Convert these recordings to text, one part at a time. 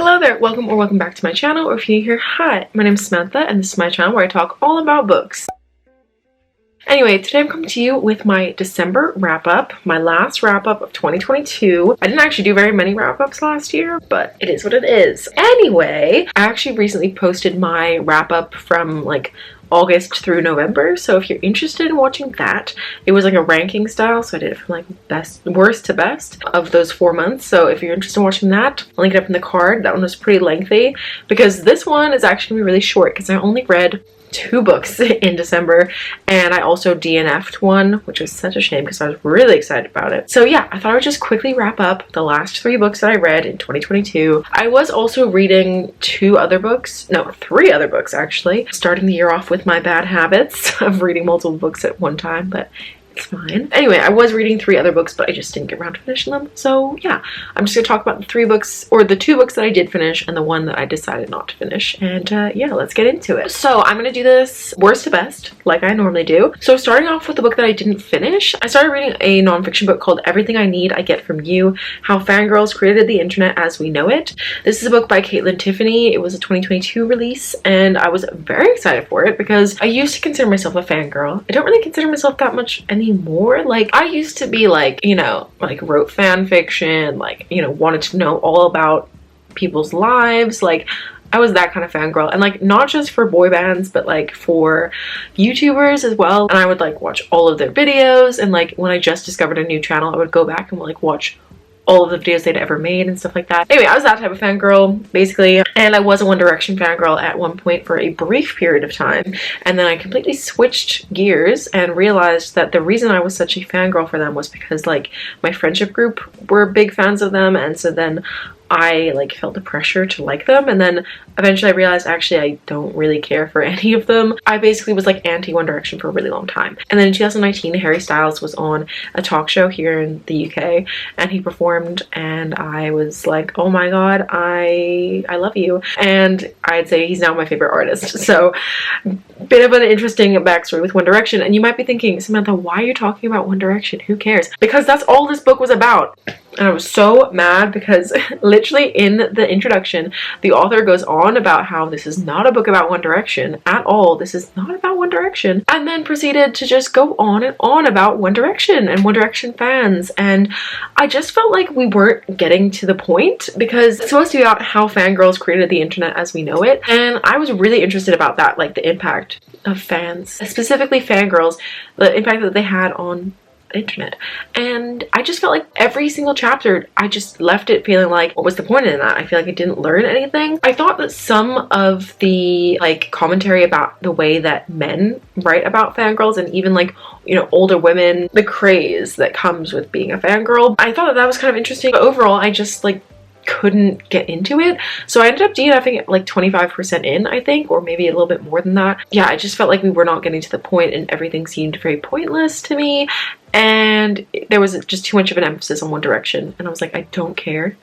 Hello there, welcome back to my channel, or if you're new here, hi, my name is Samantha and this is my channel where I talk all about books. Anyway, today I'm coming to you with my December wrap-up, my last wrap-up of 2022. I didn't actually do very many wrap-ups last year, but it is what it is. Anyway, I actually recently posted my wrap-up from like August through November, so if you're interested in watching that, it was like a ranking style, so I did it from like worst to best of those 4 months. So if you're interested in watching that, I'll link it up in the card. That one was pretty lengthy because this one is actually gonna be really short because I only read 2 books in December, and I also DNF'd one, which was such a shame because I was really excited about it. So yeah, I thought I would just quickly wrap up the last 3 books that I read in 2022. I was also reading 3 other books actually, starting the year off with my bad habits of reading multiple books at one time, but it's fine. Anyway, I was reading 3 other books, but I just didn't get around to finishing them. So yeah, I'm just gonna talk about the 3 books, or the 2 books that I did finish and the one that I decided not to finish. And yeah, let's get into it. So I'm gonna do this worst to best, like I normally do. So starting off with the book that I didn't finish, I started reading a nonfiction book called Everything I Need I Get From You: How Fangirls Created the Internet as We Know It. This is a book by Caitlin Tiffany. It was a 2022 release, and I was very excited for it because I used to consider myself a fangirl. I don't really consider myself that much anymore. Like, I used to be like, you know, like wrote fan fiction, like, you know, wanted to know all about people's lives. Like, I was that kind of fangirl, and like not just for boy bands but like for YouTubers as well. And I would like watch all of their videos, and like when I just discovered a new channel, I would go back and like watch all of the videos they'd ever made and stuff like that. Anyway, I was that type of fangirl basically, and I was a One Direction fangirl at one point for a brief period of time, and then I completely switched gears and realized that the reason I was such a fangirl for them was because like my friendship group were big fans of them, and so then I like felt the pressure to like them, and then eventually I realized actually I don't really care for any of them. I basically was like anti One Direction for a really long time. And then in 2019, Harry Styles was on a talk show here in the UK, and he performed, and I was like, oh my god, I love you. And I'd say he's now my favorite artist. So bit of an interesting backstory with One Direction. And you might be thinking, Samantha, why are you talking about One Direction? Who cares? Because that's all this book was about. And I was so mad because literally in the introduction, the author goes on about how this is not a book about One Direction at all. This is not about One Direction. And then proceeded to just go on and on about One Direction and One Direction fans. And I just felt like we weren't getting to the point, because it's supposed to be about how fangirls created the internet as we know it. And I was really interested about that, like the impact of fans, specifically fangirls, the impact that they had on internet. And I just felt like every single chapter I just left it feeling like, what was the point in that? I feel like I didn't learn anything. I thought that some of the like commentary about the way that men write about fangirls, and even like, you know, older women, the craze that comes with being a fangirl, I thought that that was kind of interesting. But overall, I just like couldn't get into it. So I ended up DNFing it like 25% in, I think, or maybe a little bit more than that. Yeah, I just felt like we were not getting to the point, and everything seemed very pointless to me, and there was just too much of an emphasis on One Direction, and I was like, I don't care.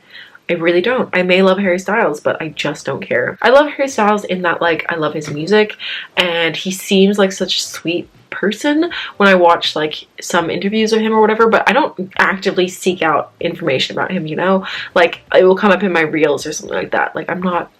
I really don't. I may love Harry Styles, but I just don't care. I love Harry Styles in that like I love his music, and he seems like such a sweet person when I watch like some interviews of him or whatever, but I don't actively seek out information about him, you know? Like it will come up in my reels or something like that. Like I'm not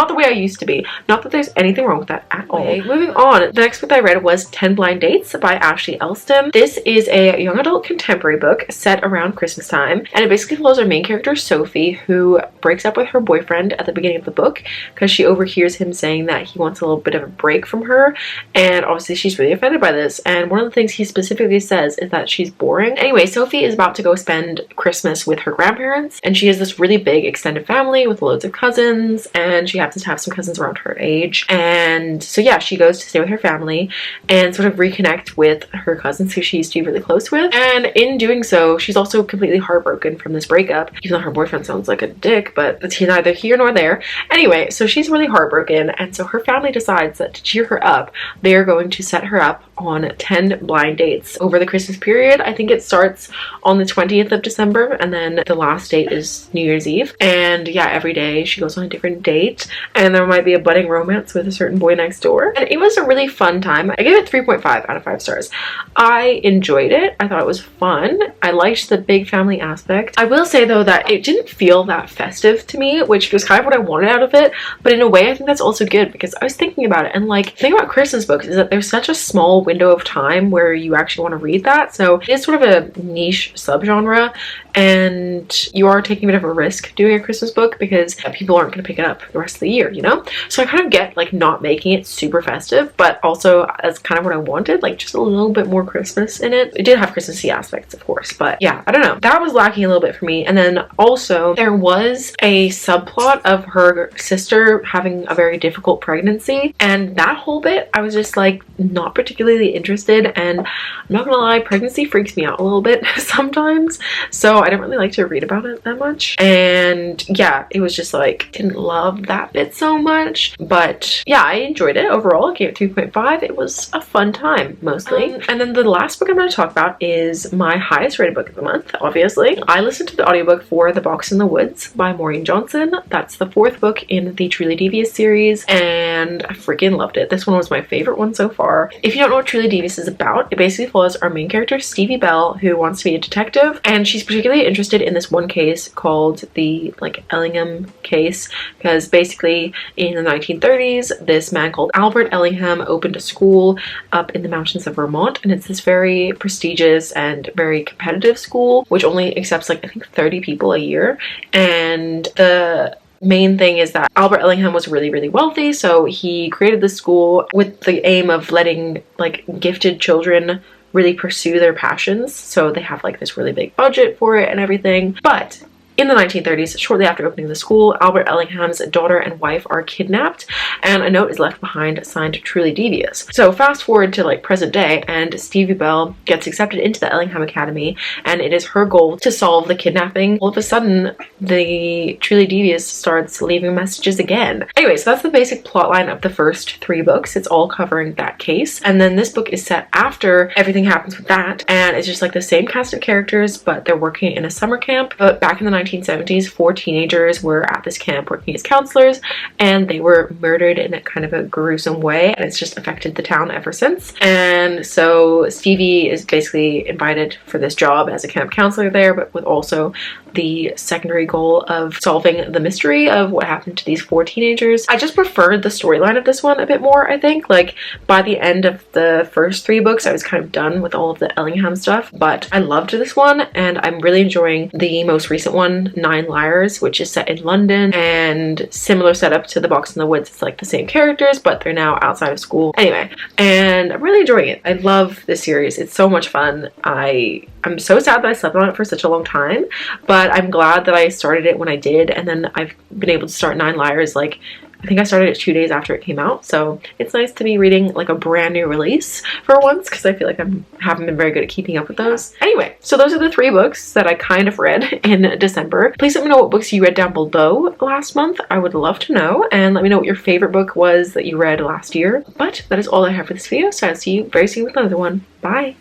the way I used to be. Not that there's anything wrong with that at all. Moving on, the next book that I read was 10 Blind Dates by Ashley Elston. This is a young adult contemporary book set around Christmas time, and it basically follows our main character Sophie, who breaks up with her boyfriend at the beginning of the book because she overhears him saying that he wants a little bit of a break from her, and obviously she's really offended by this. And one of the things he specifically says is that she's boring. Anyway, Sophie is about to go spend Christmas with her grandparents, and she has this really big extended family with loads of cousins, and she happens to have some cousins around her age. And so yeah, she goes to stay with her family and sort of reconnect with her cousins who she used to be really close with. And in doing so, she's also completely heartbroken from this breakup, even though her boyfriend sounds like a dick, but it's neither here nor there. Anyway, so she's really heartbroken, and so her family decides that to cheer her up, they're going to set her up on 10 blind dates over the Christmas period. I think it starts on the 20th of December, and then the last date is New Year's Eve. And yeah, every day she goes on a different date, and there might be a budding romance with a certain boy next door. And it was a really fun time. I gave it 3.5 out of 5 stars. I enjoyed it. I thought it was fun. I liked the big family aspect. I will say though that it didn't feel that festive to me, which was kind of what I wanted out of it, but in a way I think that's also good, because I was thinking about it, and like the thing about Christmas books is that there's such a small window of time where you actually want to read that, so it's sort of a niche subgenre, and you are taking a bit of a risk doing a Christmas book because people aren't going to pick it up the rest of the year, you know? So I kind of get like not making it super festive, but also that's kind of what I wanted, like just a little bit more Christmas in it. It did have Christmassy aspects, of course, but yeah, I don't know. That was lacking a little bit for me. And then also there was a subplot of her sister having a very difficult pregnancy, and that whole bit I was just like not particularly interested, and I'm not gonna lie, pregnancy freaks me out a little bit sometimes, so I didn't really like to read about it that much. And yeah, it was just like didn't love that bit so much, but yeah, I enjoyed it overall. I gave it 3.5. It was a fun time mostly. And then the last book I'm going to talk about is my highest rated book of the month, obviously. I listened to the audiobook for The Box in the Woods by Maureen Johnson. That's the 4th book in the Truly Devious series, and I freaking loved it. This one was my favorite one so far. If you don't know what Truly Devious is about, it basically follows our main character, Stevie Bell, who wants to be a detective, and she's particularly interested in this one case called the like Ellingham case, because basically in the 1930s, this man called Albert Ellingham opened a school up in the mountains of Vermont, and it's this very prestigious and very competitive school which only accepts like I think 30 people a year. And the main thing is that Albert Ellingham was really wealthy, so he created this school with the aim of letting like gifted children really pursue their passions. So they have like this really big budget for it and everything. But in the 1930s, shortly after opening the school, Albert Ellingham's daughter and wife are kidnapped, and a note is left behind signed Truly Devious. So fast forward to like present day, and Stevie Bell gets accepted into the Ellingham Academy, and it is her goal to solve the kidnapping. All of a sudden, the Truly Devious starts leaving messages again. Anyway, so that's the basic plotline of the first 3 books. It's all covering that case, and then this book is set after everything happens with that, and it's just like the same cast of characters, but they're working in a summer camp. But back in the 1970s, 4 teenagers were at this camp working as counselors, and they were murdered in a kind of a gruesome way, and it's just affected the town ever since. And so Stevie is basically invited for this job as a camp counselor there, but with also the secondary goal of solving the mystery of what happened to these 4 teenagers. I just preferred the storyline of this one a bit more, I think. Like by the end of the first 3 books, I was kind of done with all of the Ellingham stuff, but I loved this one, and I'm really enjoying the most recent one, 9 Liars, which is set in London, and similar setup to The Box in the Woods. It's like the same characters, but they're now outside of school. Anyway, and I'm really enjoying it. I love this series. It's so much fun. I'm so sad that I slept on it for such a long time, but I'm glad that I started it when I did, and then I've been able to start 9 Liars like I think I started it 2 days after it came out, so it's nice to be reading like a brand new release for once, because I feel like I haven't been very good at keeping up with those. Anyway, so those are the 3 books that I kind of read in December. Please let me know what books you read down below last month. I would love to know, and let me know what your favorite book was that you read last year. But that is all I have for this video, so I'll see you very soon with another one. Bye!